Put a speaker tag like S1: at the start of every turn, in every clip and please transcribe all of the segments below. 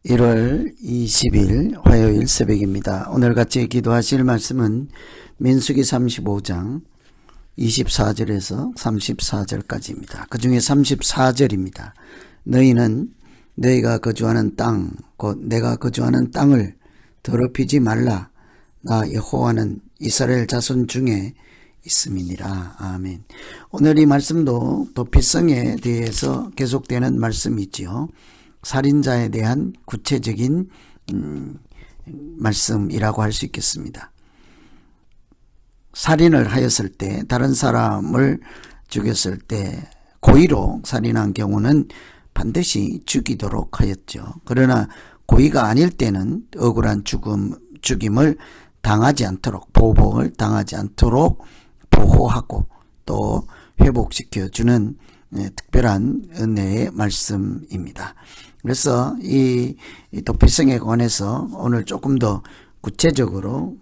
S1: 1월 20일 화요일 새벽입니다. 오늘 같이 기도하실 말씀은 민수기 35장 24절에서 34절까지입니다. 그 중에 34절입니다. 너희는 너희가 거주하는 땅, 곧 내가 거주하는 땅을 더럽히지 말라. 나 여호와는 이스라엘 자손 중에 있음이니라. 아멘. 오늘 이 말씀도 도피성에 대해서 계속되는 말씀이지요. 살인자에 대한 구체적인 말씀이라고 할 수 있겠습니다. 살인을 하였을 때, 다른 사람을 죽였을 때 고의로 살인한 경우는 반드시 죽이도록 하였죠. 그러나 고의가 아닐 때는 억울한 죽임을 당하지 않도록, 보복을 당하지 않도록 보호하고 또 회복시켜주는 특별한 은혜의 말씀입니다. 그래서 이 도피성에 관해서 오늘 조금 더 구체적으로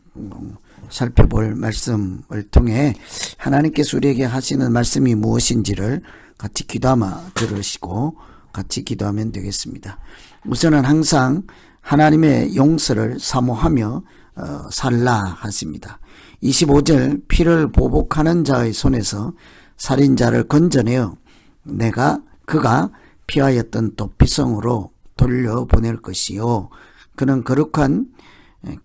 S1: 살펴볼 말씀을 통해 하나님께서 우리에게 하시는 말씀이 무엇인지를 같이 귀담아 들으시고 같이 기도하면 되겠습니다. 우선은 항상 하나님의 용서를 사모하며 살라 하십니다. 25절 피를 보복하는 자의 손에서 살인자를 건져내어 그가 피하였던 도피성으로 돌려보낼 것이요 그는 거룩한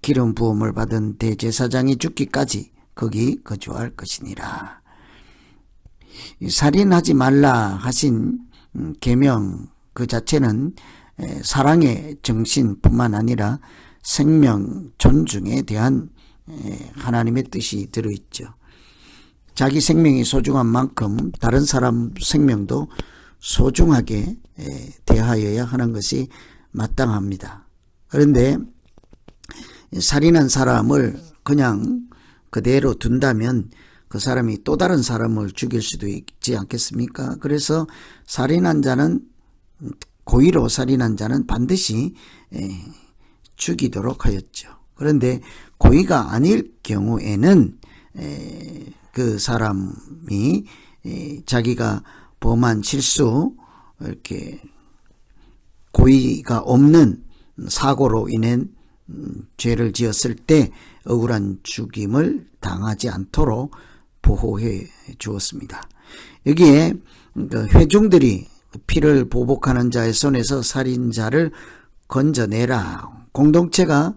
S1: 기름 부음을 받은 대제사장이 죽기까지 거기 거주할 것이니라. 살인하지 말라 하신 계명 그 자체는 사랑의 정신뿐만 아니라 생명 존중에 대한 하나님의 뜻이 들어있죠. 자기 생명이 소중한 만큼 다른 사람 생명도 소중하게 대하여야 하는 것이 마땅합니다. 그런데 살인한 사람을 그냥 그대로 둔다면 그 사람이 또 다른 사람을 죽일 수도 있지 않겠습니까? 그래서 고의로 살인한 자는 반드시 죽이도록 하였죠. 그런데 고의가 아닐 경우에는 그 사람이 자기가 범한 실수, 이렇게 고의가 없는 사고로 인한 죄를 지었을 때 억울한 죽임을 당하지 않도록 보호해 주었습니다. 여기에 회중들이 피를 보복하는 자의 손에서 살인자를 건져내라. 공동체가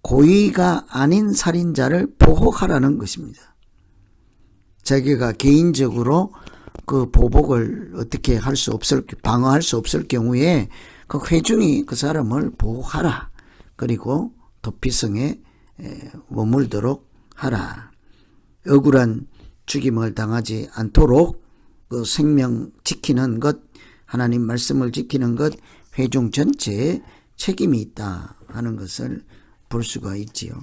S1: 고의가 아닌 살인자를 보호하라는 것입니다. 자기가 개인적으로 그 보복을 어떻게 방어할 수 없을 경우에 그 회중이 그 사람을 보호하라. 그리고 도피성에 머물도록 하라. 억울한 죽임을 당하지 않도록 그 생명 지키는 것, 하나님 말씀을 지키는 것, 회중 전체에 책임이 있다 하는 것을 볼 수가 있지요.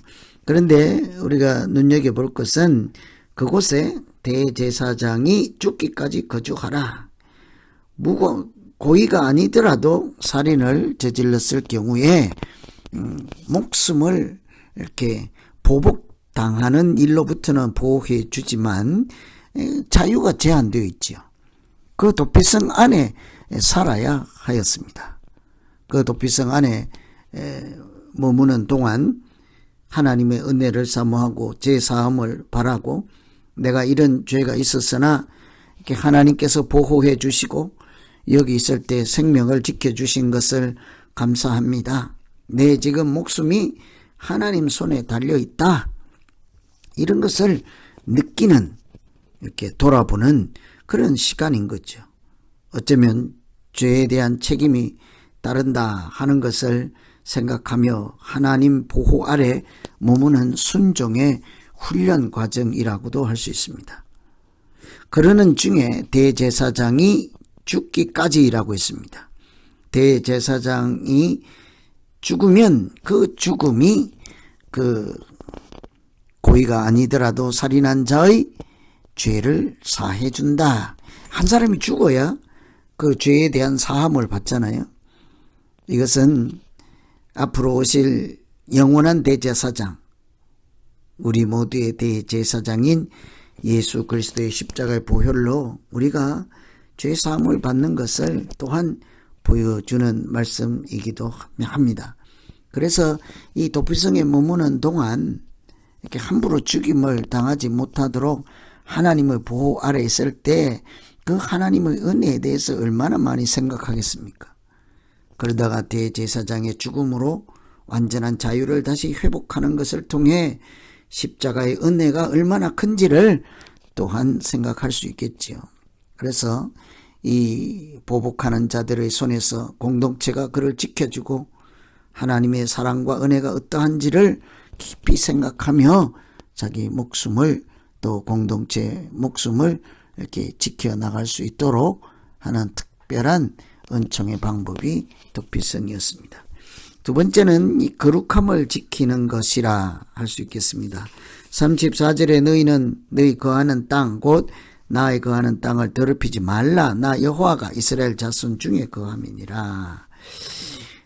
S1: 그런데 우리가 눈여겨볼 것은 그곳에 대제사장이 죽기까지 거주하라. 고의가 아니더라도 살인을 저질렀을 경우에 목숨을 이렇게 보복당하는 일로부터는 보호해 주지만 자유가 제한되어 있지요. 그 도피성 안에 살아야 하였습니다. 그 도피성 안에 머무는 동안 하나님의 은혜를 사모하고 제사함을 바라고 내가 이런 죄가 있었으나 이렇게 하나님께서 보호해 주시고 여기 있을 때 생명을 지켜주신 것을 감사합니다. 내 지금 목숨이 하나님 손에 달려있다. 이런 것을 느끼는, 이렇게 돌아보는 그런 시간인 거죠. 어쩌면 죄에 대한 책임이 따른다 하는 것을 생각하며 하나님 보호 아래 머무는 순종의 훈련 과정이라고도 할 수 있습니다. 그러는 중에 대제사장이 죽기까지라고 했습니다. 대제사장이 죽으면 그 죽음이 그 고의가 아니더라도 살인한 자의 죄를 사해 준다. 한 사람이 죽어야 그 죄에 대한 사함을 받잖아요. 이것은 앞으로 오실 영원한 대제사장, 우리 모두의 대제사장인 예수 그리스도의 십자가의 보혈로 우리가 죄 사함을 받는 것을 또한 보여주는 말씀이기도 합니다. 그래서 이 도피성에 머무는 동안 이렇게 함부로 죽임을 당하지 못하도록 하나님의 보호 아래 있을 때 그 하나님의 은혜에 대해서 얼마나 많이 생각하겠습니까? 그러다가 대제사장의 죽음으로 완전한 자유를 다시 회복하는 것을 통해 십자가의 은혜가 얼마나 큰지를 또한 생각할 수 있겠지요. 그래서 이 보복하는 자들의 손에서 공동체가 그를 지켜주고 하나님의 사랑과 은혜가 어떠한지를 깊이 생각하며 자기 목숨을 또 공동체 목숨을 이렇게 지켜나갈 수 있도록 하는 특별한 은총의 방법이 도피성이었습니다. 두 번째는 이 거룩함을 지키는 것이라 할 수 있겠습니다. 34절에 너희는 너희 거하는 땅 곧 나의 거하는 땅을 더럽히지 말라. 나 여호와가 이스라엘 자손 중에 거함이니라.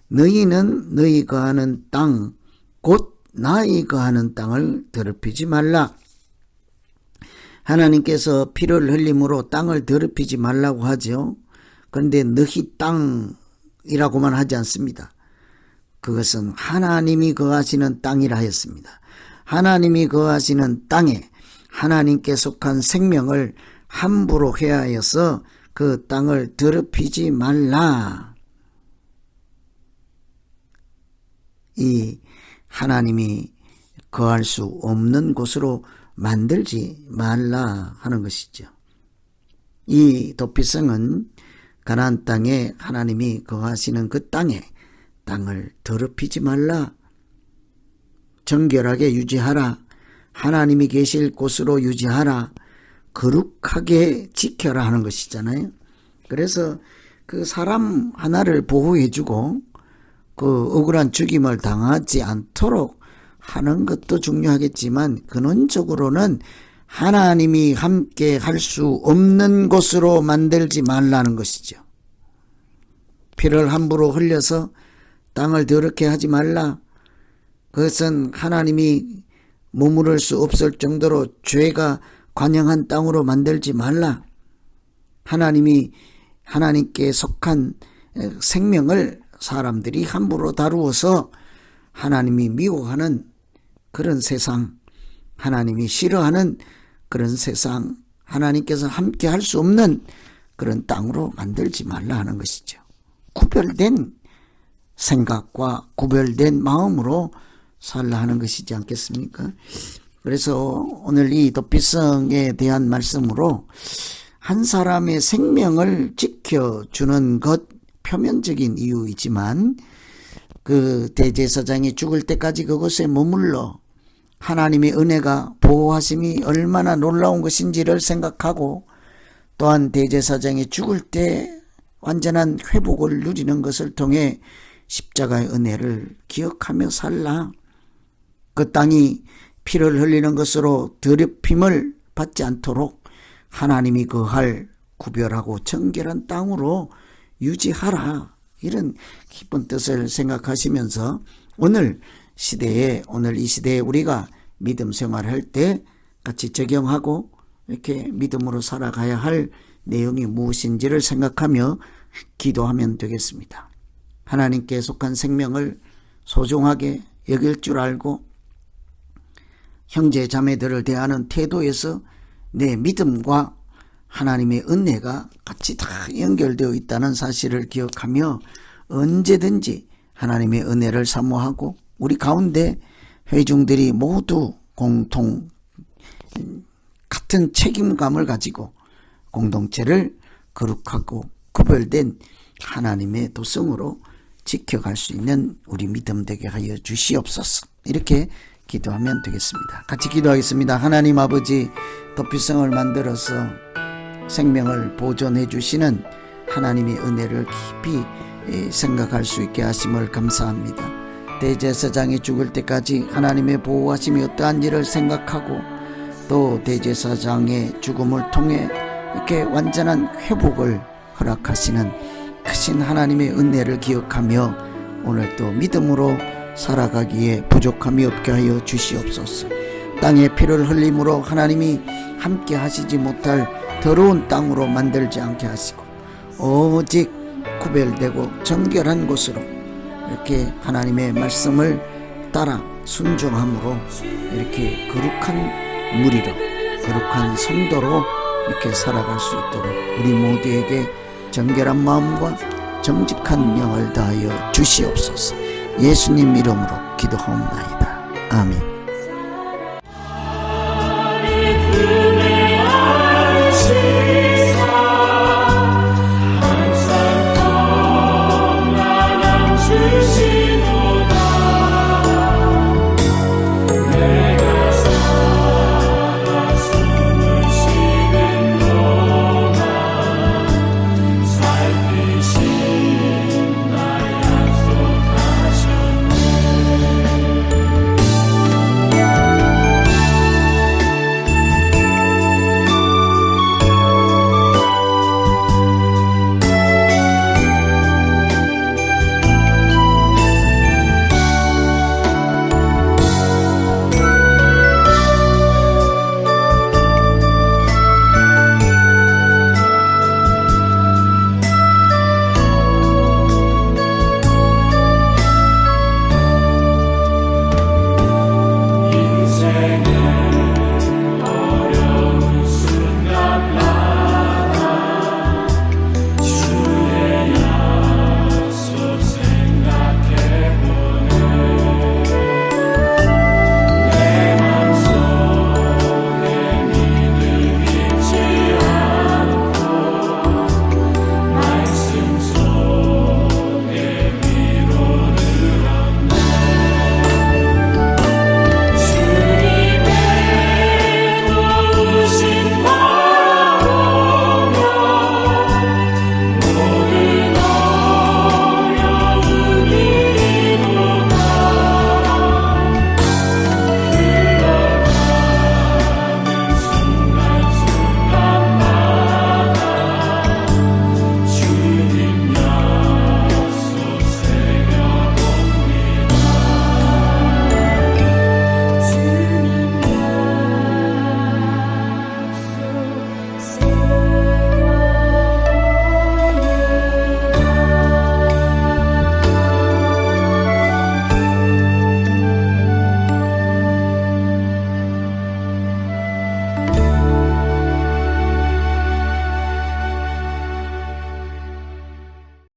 S1: 너희는 너희 거하는 땅 곧 나의 거하는 땅을 더럽히지 말라. 하나님께서 피를 흘림으로 땅을 더럽히지 말라고 하죠. 그런데 너희 땅이라고만 하지 않습니다. 그것은 하나님이 거하시는 땅이라 했습니다. 하나님이 거하시는 땅에 하나님께 속한 생명을 함부로 해하여서 그 땅을 더럽히지 말라. 이 하나님이 거할 수 없는 곳으로 만들지 말라 하는 것이죠. 이 도피성은 가나안 땅에 하나님이 거하시는 그 땅에 땅을 더럽히지 말라. 정결하게 유지하라. 하나님이 계실 곳으로 유지하라. 거룩하게 지켜라 하는 것이잖아요. 그래서 그 사람 하나를 보호해주고 그 억울한 죽임을 당하지 않도록 하는 것도 중요하겠지만 근원적으로는 하나님이 함께 할 수 없는 곳으로 만들지 말라는 것이죠. 피를 함부로 흘려서 땅을 더럽게 하지 말라. 그것은 하나님이 머무를 수 없을 정도로 죄가 관영한 땅으로 만들지 말라. 하나님께 속한 생명을 사람들이 함부로 다루어서 하나님이 미워하는 그런 세상, 하나님이 싫어하는 그런 세상, 하나님께서 함께 할 수 없는 그런 땅으로 만들지 말라 하는 것이죠. 구별된 생각과 구별된 마음으로 살라 하는 것이지 않겠습니까? 그래서 오늘 이 도피성에 대한 말씀으로 한 사람의 생명을 지켜주는 것, 표면적인 이유이지만 그 대제사장이 죽을 때까지 그곳에 머물러 하나님의 은혜가 보호하심이 얼마나 놀라운 것인지를 생각하고 또한 대제사장이 죽을 때 완전한 회복을 누리는 것을 통해 십자가의 은혜를 기억하며 살라. 그 땅이 피를 흘리는 것으로 더럽힘을 받지 않도록 하나님이 거할 구별하고 정결한 땅으로 유지하라. 이런 깊은 뜻을 생각하시면서 오늘 이 시대에 우리가 믿음 생활할 때 같이 적용하고 이렇게 믿음으로 살아가야 할 내용이 무엇인지를 생각하며 기도하면 되겠습니다. 하나님께 속한 생명을 소중하게 여길 줄 알고 형제 자매들을 대하는 태도에서 내 믿음과 하나님의 은혜가 같이 다 연결되어 있다는 사실을 기억하며 언제든지 하나님의 은혜를 사모하고 우리 가운데 회중들이 모두 공통 같은 책임감을 가지고 공동체를 거룩하고 구별된 하나님의 도성으로 지켜갈 수 있는 우리 믿음 되게 하여 주시옵소서. 이렇게 기도하면 되겠습니다. 같이 기도하겠습니다. 하나님 아버지, 도피성을 만들어서 생명을 보존해 주시는 하나님의 은혜를 깊이 생각할 수 있게 하심을 감사합니다. 대제사장이 죽을 때까지 하나님의 보호하심이 어떠한지를 생각하고 또 대제사장의 죽음을 통해 이렇게 완전한 회복을 허락하시는 크신 하나님의 은혜를 기억하며 오늘도 믿음으로 살아가기에 부족함이 없게 하여 주시옵소서. 땅에 피를 흘림으로 하나님이 함께 하시지 못할 더러운 땅으로 만들지 않게 하시고 오직 구별되고 정결한 곳으로 이렇게 하나님의 말씀을 따라 순종함으로 이렇게 거룩한 무리로, 거룩한 성도로 이렇게 살아갈 수 있도록 우리 모두에게 정결한 마음과 정직한 영을 다하여 주시옵소서. 예수님 이름으로 기도하옵나이다. 아멘.